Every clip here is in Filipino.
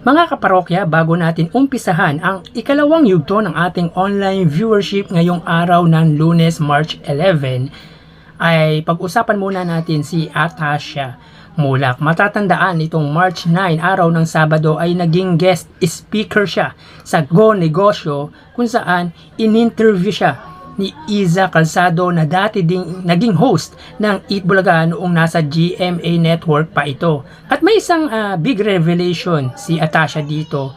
Mga kaparokya, bago natin umpisahan ang ikalawang yugto ng ating online viewership ngayong araw ng Lunes, March 11, ay pag-usapan muna natin si Atasha Mulak. Matatandaan itong March 9, araw ng Sabado, ay naging guest speaker siya sa Go Negosyo kung saan in-interview siya ni Iza Calzado na dati ding naging host ng Eat Bulaga noong nasa GMA Network pa ito. At may isang big revelation si Atasha dito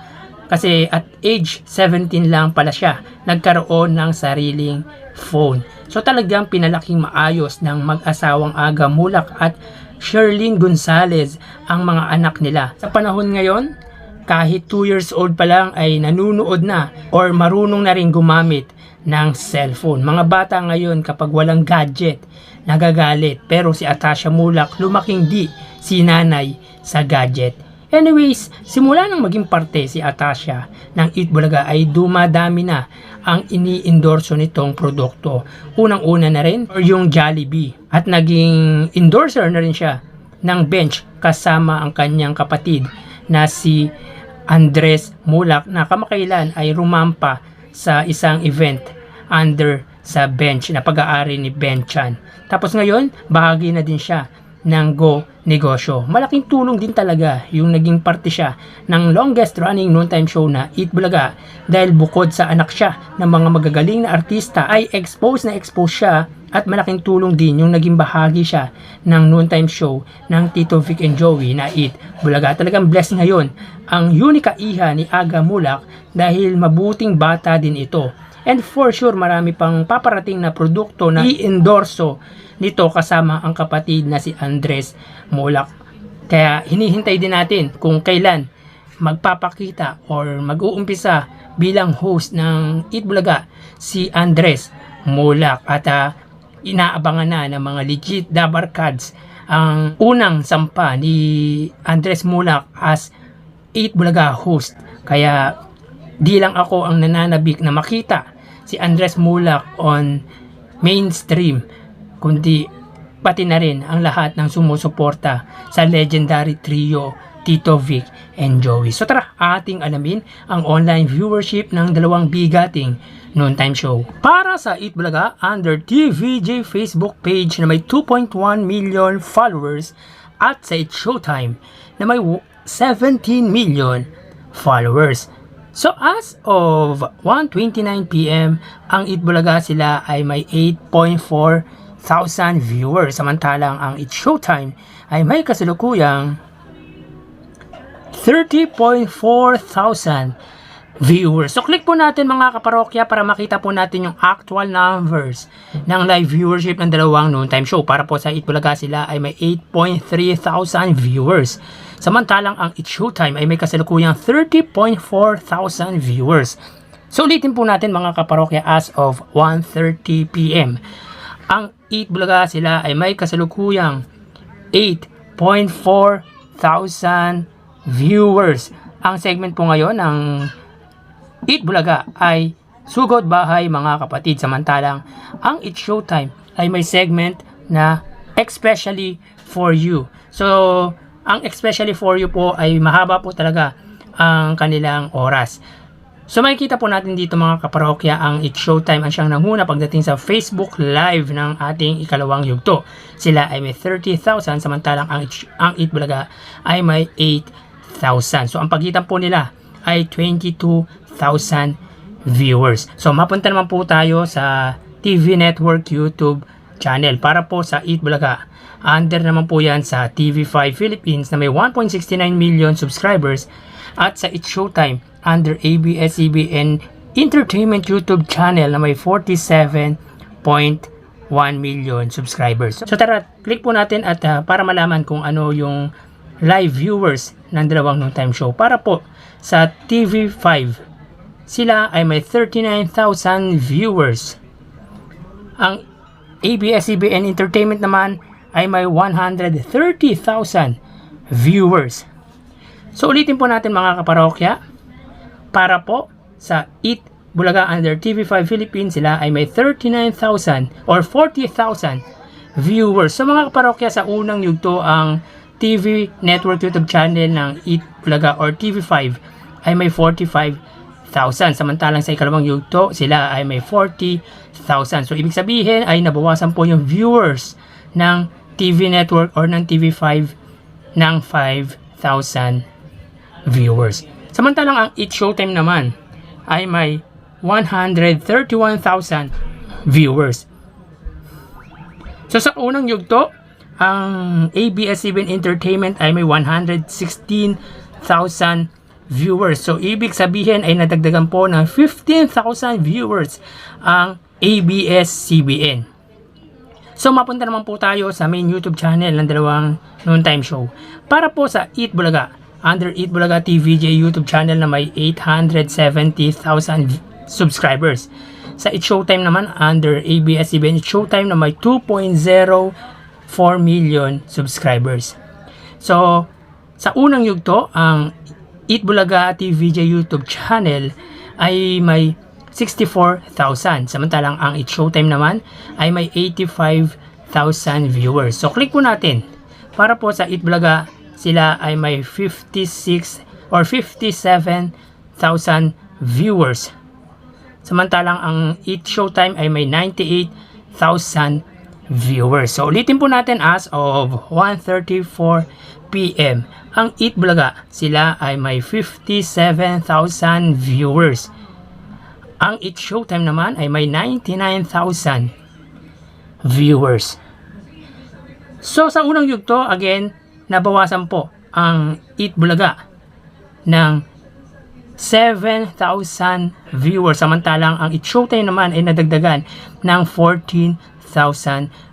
kasi at age 17 lang pala siya nagkaroon ng sariling phone. So talagang pinalaking maayos ng mag-asawang Aga Mulak at Sherlyn Gonzalez ang mga anak nila. Sa panahon ngayon, kahit 2 years old pa lang ay nanunood na or marunong na rin gumamit ng cellphone. Mga bata ngayon kapag walang gadget, nagagalit. Pero si Atasha Mulak, lumaking di si nanay sa gadget. Anyways, simula nang maging parte si Atasha ng Eat Bulaga ay dumadami na ang ini-endorso nitong produkto. Unang-una na rin yung Jollibee at naging endorser na rin siya ng Bench kasama ang kanyang kapatid na si Andres Mulak na kamakailan ay rumampa sa isang event under sa Bench na pag-aari ni Benchan. Tapos ngayon, bahagi na din siya ng Go Negosyo. Malaking tulong din talaga yung naging parte siya ng longest running noontime show na Eat Bulaga dahil bukod sa anak siya ng mga magagaling na artista ay expose siya at malaking tulong din yung naging bahagi siya ng noontime show ng Tito Vic and Joey na Eat Bulaga. Talagang blessed ngayon ang Unica Iha ni Aga Mulak dahil mabuting bata din ito. And for sure, marami pang paparating na produkto na i-endorso nito kasama ang kapatid na si Andres Mulak. Kaya hinihintay din natin kung kailan magpapakita or mag-uumpisa bilang host ng Eat Bulaga si Andres Mulak. At inaabangan na ng mga legit dabarkads ang unang sampa ni Andres Mulak as Eat Bulaga host. Kaya di lang ako ang nananabik na makita si Andres Mulak on mainstream, kundi pati na rin ang lahat ng sumusuporta sa legendary trio Tito Vic and Joey. So tara, ating alamin ang online viewership ng dalawang bigating noontime show. Para sa Eat Bulaga, under TVJ Facebook page na may 2.1 million followers at sa It's Showtime na may 17 million followers. So as of 1:29 PM, ang Eat Bulaga sila ay may 8.4 thousand viewers. Samantalang ang It's Showtime ay may kasalukuyang 30.4 thousand viewers. So click po natin mga kaparokya para makita po natin yung actual numbers ng live viewership ng dalawang noontime show. Para po sa Eat Bulaga sila ay may 8.3 thousand viewers. Samantalang ang It's Showtime ay may kasalukuyang 30.4 thousand viewers. So ulitin po natin mga kaparokya as of 1:30 PM. Ang Eat Bulaga sila ay may kasalukuyang 8.4 thousand viewers. Ang segment po ngayon ng Eat Bulaga ay Sugod Bahay mga kapatid. Samantalang ang It's Showtime ay may segment na Especially for You. So ang Especially for You po ay mahaba po talaga ang kanilang oras. So makikita po natin dito mga kaparokya ang It's Showtime ang siyang nanguna pagdating sa Facebook Live ng ating ikalawang yugto. Sila ay may 30,000 samantalang ang Eat Bulaga ay may 8,000. So ang pagitan po nila ay 22,000 viewers. So mapunta naman po tayo sa TV Network YouTube channel para po sa Eat Bulaga. Under naman po yan sa TV5 Philippines na may 1.69 million subscribers at sa It's Showtime under ABS-CBN Entertainment YouTube channel na may 47.1 million subscribers. So tara, click po natin at para malaman kung ano yung live viewers ng dalawang noontime show. Para po sa TV5, sila ay may 39,000 viewers. Ang ABS-CBN Entertainment naman ay may 130,000 viewers. So ulitin po natin mga kaparokya. Para po sa Eat Bulaga under TV5 Philippines, sila ay may 39,000 or 40,000 viewers. So mga kaparokya, sa unang yugto ang TV network YouTube channel ng Eat Bulaga or TV5 ay may 45,000. Samantalang sa ikalawang yugto, sila ay may 40,000. So, ibig sabihin ay nabawasan po yung viewers ng TV network or ng TV5 ng 5,000 viewers. Samantalang ang Eat Showtime naman ay may 131,000 viewers. So sa unang yugto, ang ABS-CBN Entertainment ay may 116,000 viewers. So ibig sabihin ay nadagdagan po ng 15,000 viewers ang ABS-CBN. So mapunta naman po tayo sa main YouTube channel ng dalawang noontime show. Para po sa Eat Bulaga, under Eat Bulaga TVJ YouTube channel na may 870,000 subscribers. Sa Eat Showtime naman, under ABS-CBN Eat Showtime na may 2.04 million subscribers. So, sa unang yugto, ang Eat Bulaga TVJ YouTube channel ay may 64,000. Samantalang ang Eat Showtime naman ay may 85,000 viewers. So, click po natin. Para po sa Eat Bulaga, sila ay may 56 or 57,000 viewers. Samantalang ang Eat Showtime ay may 98,000 viewers. So ulitin po natin, as of 1:34 PM, ang Eat Bulaga, sila ay may 57,000 viewers. Ang Eat Showtime naman ay may 99,000 viewers. So sa unang yugto, again, nabawasan po ang Eat Bulaga ng 7,000 viewers. Samantalang ang Eat Showtime naman ay nadagdagan ng 14,000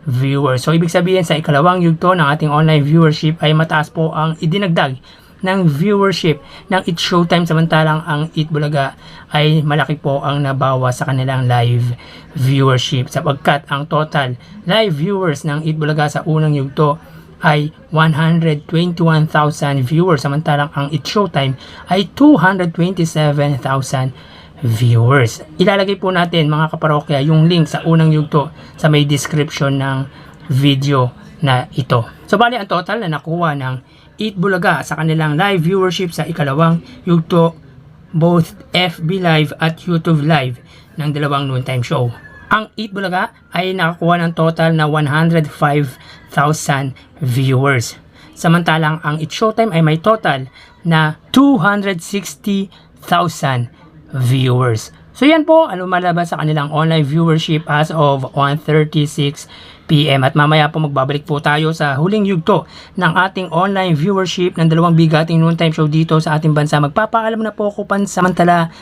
viewers. So ibig sabihin sa ikalawang yugto ng ating online viewership ay mataas po ang idinagdag ng viewership ng Eat Showtime, samantalang ang Eat Bulaga ay malaki po ang nabawas sa kanilang live viewership, sapagkat ang total live viewers ng Eat Bulaga sa unang yugto ay 121,000 viewers, samantalang ang Eat Showtime ay 227,000 viewers. Ilalagay po natin, mga kaparokya, yung link sa unang yugto sa may description ng video na ito. So bali ang total na nakuha ng Eat Bulaga sa kanilang live viewership sa ikalawang yugto, both FB Live at YouTube Live ng dalawang noontime show. Ang Eat Bulaga ay nakakuha ng total na 105,000 viewers. Samantalang ang Eat Showtime ay may total na 260,000 viewers. So yan po ang lumalabas sa kanilang online viewership as of 1:36 PM. At mamaya po magbabalik po tayo sa huling yugto ng ating online viewership ng dalawang bigating noontime show dito sa ating bansa. Magpapaalam na po ako pansamantala.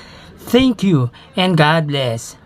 Thank you and God bless.